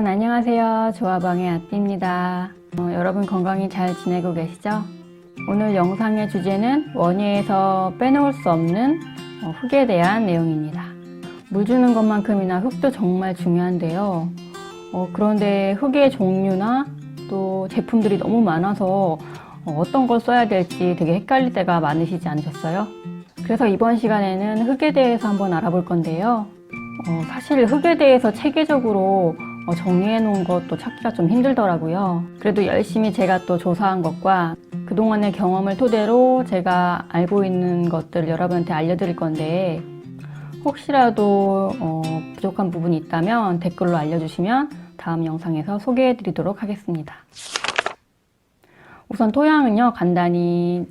안녕하세요. 조화방의 아띠입니다. 여러분 건강히 잘 지내고 계시죠? 오늘 영상의 주제는 원예에서 빼놓을 수 없는 흙에 대한 내용입니다. 물 주는 것만큼이나 흙도 정말 중요한데요. 그런데 흙의 종류나 또 제품들이 너무 많아서 어떤 걸 써야 될지 되게 헷갈릴 때가 많으시지 않으셨어요? 그래서 이번 시간에는 흙에 대해서 한번 알아볼 건데요. 사실 흙에 대해서 체계적으로 정리해 놓은 것도 찾기가 좀 힘들더라고요. 그래도 열심히 제가 또 조사한 것과 그동안의 경험을 토대로 제가 알고 있는 것들을 여러분한테 알려드릴 건데, 혹시라도 부족한 부분이 있다면 댓글로 알려주시면 다음 영상에서 소개해 드리도록 하겠습니다. 우선 토양은요, 간단히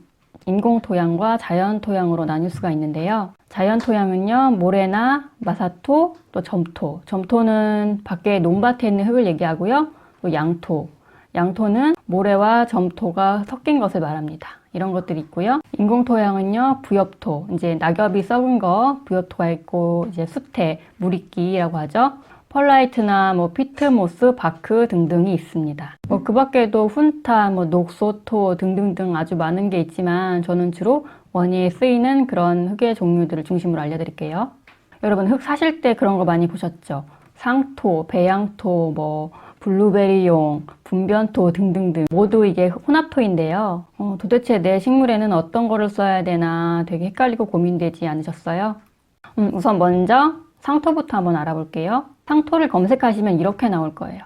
인공 토양과 자연 토양으로 나뉠 수가 있는데요. 자연 토양은요, 모래나 마사토, 또 점토. 점토는 밖에 논밭에 있는 흙을 얘기하고요. 또 양토. 양토는 모래와 점토가 섞인 것을 말합니다. 이런 것들이 있고요. 인공 토양은요, 부엽토. 이제 낙엽이 썩은 거, 부엽토가 있고, 이제 수태, 무리끼라고 하죠. 펄라이트나 피트모스, 바크 등등이 있습니다. 그 밖에도 훈타, 녹소토 등등등 아주 많은 게 있지만 저는 주로 원예에 쓰이는 그런 흙의 종류들을 중심으로 알려드릴게요. 여러분 흙 사실 때 그런 거 많이 보셨죠? 상토, 배양토, 블루베리용, 분변토 등등등 모두 이게 혼합토인데요. 도대체 내 식물에는 어떤 거를 써야 되나 되게 헷갈리고 고민되지 않으셨어요? 우선 먼저 상토부터 한번 알아볼게요. 상토를 검색하시면 이렇게 나올 거예요.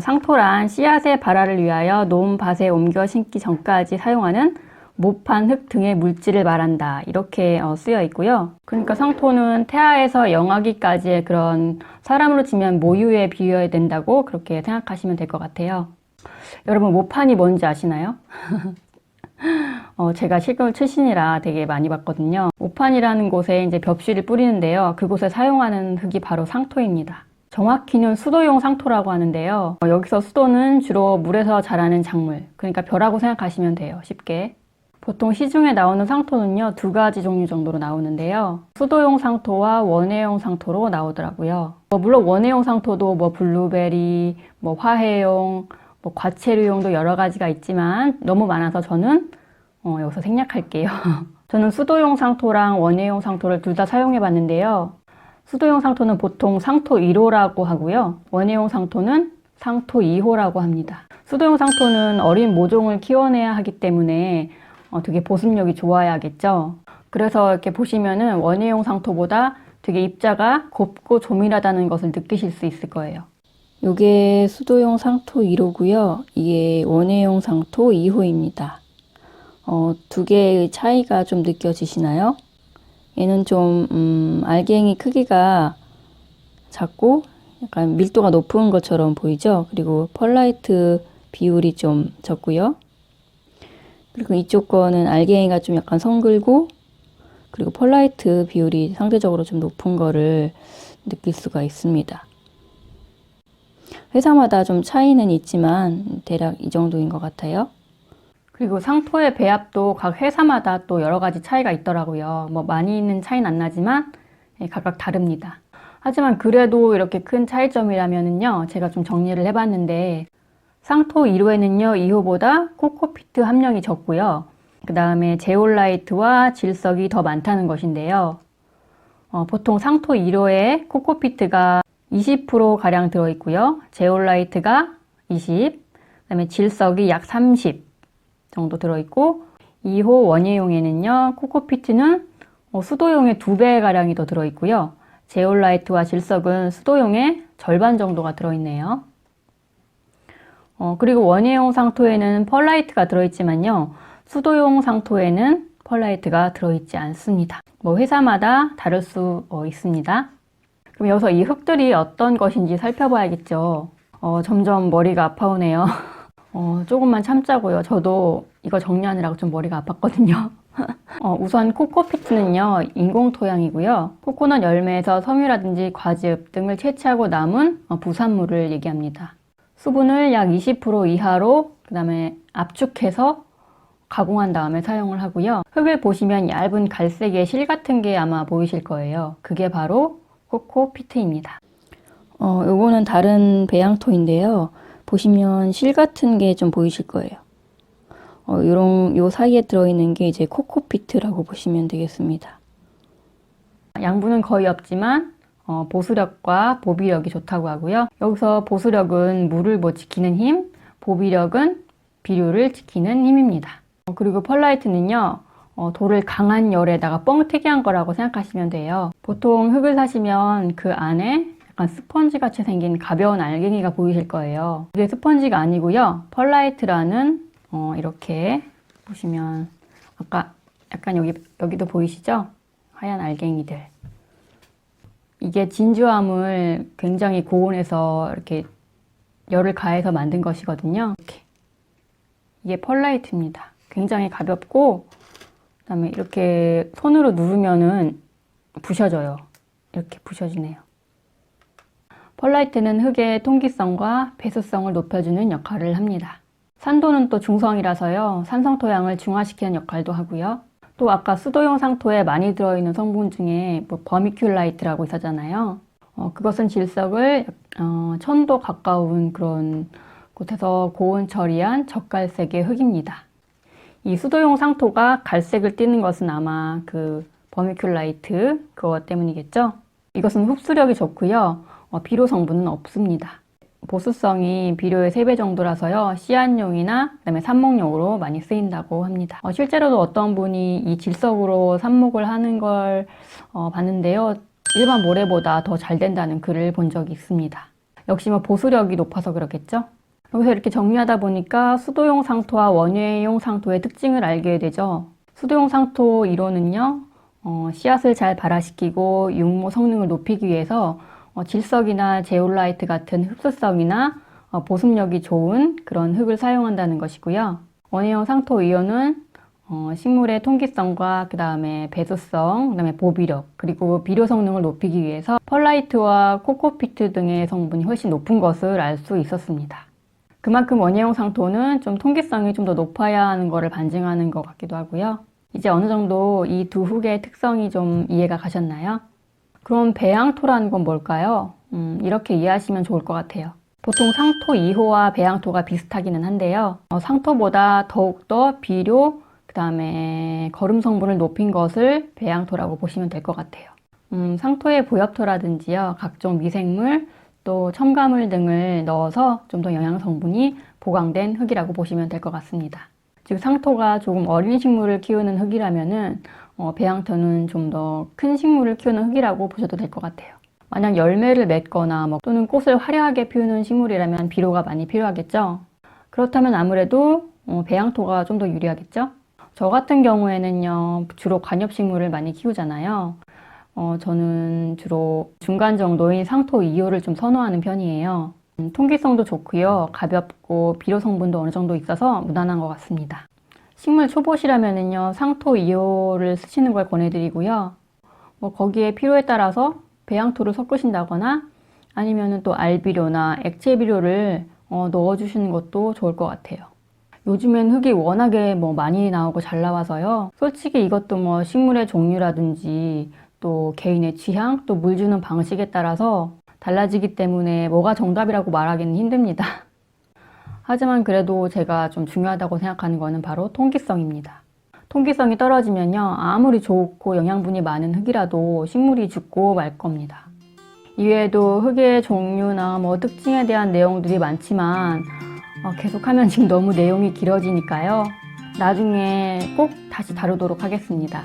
상토란 씨앗의 발화를 위하여 놓은 밭에 옮겨 심기 전까지 사용하는 모판, 흙 등의 물질을 말한다. 이렇게 쓰여 있고요. 그러니까 상토는 태아에서 영아기까지의 그런 사람으로 치면 모유에 비유해야 된다고 그렇게 생각하시면 될 것 같아요. 여러분 모판이 뭔지 아시나요? 제가 식물 출신이라 되게 많이 봤거든요. 모판이라는 곳에 이제 벽실을 뿌리는데요. 그곳에 사용하는 흙이 바로 상토입니다. 정확히는 수도용 상토라고 하는데요. 여기서 수도는 주로 물에서 자라는 작물, 그러니까 벼라고 생각하시면 돼요. 쉽게. 보통 시중에 나오는 상토는요, 2가지 종류 정도로 나오는데요. 수도용 상토와 원예용 상토로 나오더라고요. 물론 원예용 상토도 블루베리, 화해용, 과체류용도 여러 가지가 있지만 너무 많아서 저는 여기서 생략할게요. 저는 수도용 상토랑 원예용 상토를 둘 다 사용해 봤는데요. 수도용 상토는 보통 상토 1호라고 하고요. 원예용 상토는 상토 2호라고 합니다. 수도용 상토는 어린 모종을 키워내야 하기 때문에 되게 보습력이 좋아야겠죠. 그래서 이렇게 보시면은 원예용 상토보다 되게 입자가 곱고 조밀하다는 것을 느끼실 수 있을 거예요. 이게 수도용 상토 1호고요. 이게 원예용 상토 2호입니다. 두 개의 차이가 좀 느껴지시나요? 얘는 좀 알갱이 크기가 작고 약간 밀도가 높은 것처럼 보이죠? 그리고 펄라이트 비율이 좀 적고요. 그리고 이쪽 거는 알갱이가 좀 약간 성글고 그리고 펄라이트 비율이 상대적으로 좀 높은 거를 느낄 수가 있습니다. 회사마다 좀 차이는 있지만 대략 이 정도인 것 같아요. 그리고 상토의 배합도 각 회사마다 또 여러 가지 차이가 있더라고요. 많이 있는 차이는 안 나지만 각각 다릅니다. 하지만 그래도 이렇게 큰 차이점이라면요, 제가 좀 정리를 해봤는데 상토 1호에는요 2호보다 코코피트 함량이 적고요. 그 다음에 제올라이트와 질석이 더 많다는 것인데요. 보통 상토 1호에 코코피트가 20%가량 들어있고요. 제올라이트가 20, 그 다음에 질석이 약 30 정도 들어있고 2호 원예용에는요 코코피트는 수도용의 2배가량이 더 들어있고요. 제올라이트와 질석은 수도용의 절반 정도가 들어있네요. 그리고 원예용 상토에는 펄라이트가 들어있지만요 수도용 상토에는 펄라이트가 들어있지 않습니다. 회사마다 다를 수 있습니다. 그럼 여기서 이 흙들이 어떤 것인지 살펴봐야겠죠. 점점 머리가 아파오네요. 조금만 참자고요. 저도 이거 정리하느라고 좀 머리가 아팠거든요. 우선 코코피트는요 인공 토양이고요. 코코넛 열매에서 섬유라든지 과즙 등을 채취하고 남은 부산물을 얘기합니다. 수분을 약 20% 이하로 그 다음에 압축해서 가공한 다음에 사용을 하고요. 흙을 보시면 얇은 갈색의 실 같은 게 아마 보이실 거예요. 그게 바로 코코피트입니다. 요거는 다른 배양토인데요. 보시면 실 같은 게 좀 보이실 거예요. 요 사이에 들어있는 게 이제 코코피트라고 보시면 되겠습니다. 양분은 거의 없지만 보수력과 보비력이 좋다고 하고요. 여기서 보수력은 물을 지키는 힘, 보비력은 비료를 지키는 힘입니다. 그리고 펄라이트는요, 돌을 강한 열에다가 뻥튀기한 거라고 생각하시면 돼요. 보통 흙을 사시면 그 안에 약간 스펀지 같이 생긴 가벼운 알갱이가 보이실 거예요. 이게 스펀지가 아니고요. 펄라이트라는 이렇게 보시면 아까 약간 여기도 보이시죠? 하얀 알갱이들. 이게 진주암을 굉장히 고온에서 이렇게 열을 가해서 만든 것이거든요. 이게 펄라이트입니다. 굉장히 가볍고 그다음에 이렇게 손으로 누르면은 부셔져요. 이렇게 부셔지네요. 펄라이트는 흙의 통기성과 배수성을 높여주는 역할을 합니다. 산도는 또 중성이라서요. 산성 토양을 중화시키는 역할도 하고요. 또 아까 수도용 상토에 많이 들어있는 성분 중에 버미큘라이트라고 있었잖아요. 그것은 질석을 1000도 가까운 그런 곳에서 고온 처리한 적갈색의 흙입니다. 이 수도용 상토가 갈색을 띠는 것은 아마 그 버미큘라이트 그것 때문이겠죠. 이것은 흡수력이 좋고요. 비료 성분은 없습니다. 보수성이 비료의 3배 정도라서요. 씨앗용이나 그다음에 삽목용으로 많이 쓰인다고 합니다. 실제로도 어떤 분이 이 질석으로 삽목을 하는 걸 봤는데요. 일반 모래보다 더 잘 된다는 글을 본 적이 있습니다. 역시 보수력이 높아서 그렇겠죠. 여기서 이렇게 정리하다 보니까 수도용 상토와 원예용 상토의 특징을 알게 되죠. 수도용 상토 이론은요. 씨앗을 잘 발화시키고 육모 성능을 높이기 위해서 질석이나 제올라이트 같은 흡수성이나 보습력이 좋은 그런 흙을 사용한다는 것이고요. 원예용 상토 이온은 식물의 통기성과 그 다음에 배수성, 그 다음에 보비력, 그리고 비료 성능을 높이기 위해서 펄라이트와 코코피트 등의 성분이 훨씬 높은 것을 알 수 있었습니다. 그만큼 원예용 상토는 좀 통기성이 좀 더 높아야 하는 것을 반증하는 것 같기도 하고요. 이제 어느 정도 이 두 흙의 특성이 좀 이해가 가셨나요? 그럼 배양토라는 건 뭘까요? 이렇게 이해하시면 좋을 것 같아요. 보통 상토 2호와 배양토가 비슷하기는 한데요. 상토보다 더욱더 비료, 그 다음에 거름 성분을 높인 것을 배양토라고 보시면 될 것 같아요. 상토에 보엽토라든지요, 각종 미생물, 또 첨가물 등을 넣어서 좀 더 영양 성분이 보강된 흙이라고 보시면 될 것 같습니다. 즉 상토가 조금 어린 식물을 키우는 흙이라면은 배양토는 좀 더 큰 식물을 키우는 흙이라고 보셔도 될 것 같아요. 만약 열매를 맺거나 또는 꽃을 화려하게 피우는 식물이라면 비료가 많이 필요하겠죠. 그렇다면 아무래도 배양토가 좀 더 유리하겠죠. 저 같은 경우에는요, 주로 관엽식물을 많이 키우잖아요. 저는 주로 중간 정도인 상토 2호를 좀 선호하는 편이에요. 통기성도 좋고요, 가볍고 비료 성분도 어느 정도 있어서 무난한 것 같습니다. 식물 초보시라면은요, 상토 2호를 쓰시는 걸 권해드리고요. 거기에 필요에 따라서 배양토를 섞으신다거나 아니면은 또 알비료나 액체 비료를 넣어주시는 것도 좋을 것 같아요. 요즘엔 흙이 워낙에 많이 나오고 잘 나와서요. 솔직히 이것도 식물의 종류라든지 또 개인의 취향, 또 물 주는 방식에 따라서 달라지기 때문에 뭐가 정답이라고 말하기는 힘듭니다. 하지만 그래도 제가 좀 중요하다고 생각하는 거는 바로 통기성입니다. 통기성이 떨어지면요, 아무리 좋고 영양분이 많은 흙이라도 식물이 죽고 말 겁니다. 이외에도 흙의 종류나 특징에 대한 내용들이 많지만 계속하면 지금 너무 내용이 길어지니까요. 나중에 꼭 다시 다루도록 하겠습니다.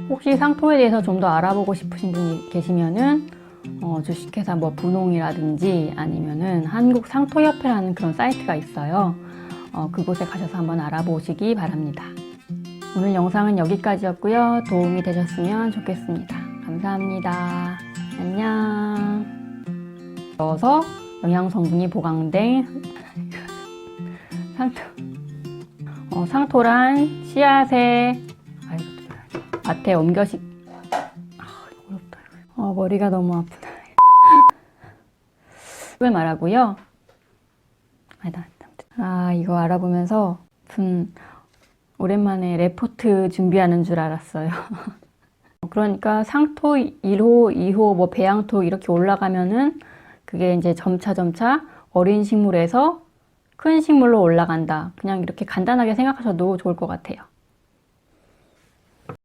혹시 상토에 대해서 좀 더 알아보고 싶으신 분이 계시면은 주식회사 분홍이라든지 아니면은 한국상토협회라는 그런 사이트가 있어요. 그곳에 가셔서 한번 알아보시기 바랍니다. 오늘 영상은 여기까지였고요. 도움이 되셨으면 좋겠습니다. 감사합니다. 안녕. 넣어서 영양 성분이 보강된 상토란 씨앗에 밭에 옮겨시 어렵다. 머리가 너무 아프다. 을 말하고요. 이거 알아보면서 무슨 오랜만에 레포트 준비하는 줄 알았어요. 그러니까 상토 1호, 2호, 배양토 이렇게 올라가면은 그게 이제 점차 어린 식물에서 큰 식물로 올라간다. 그냥 이렇게 간단하게 생각하셔도 좋을 것 같아요.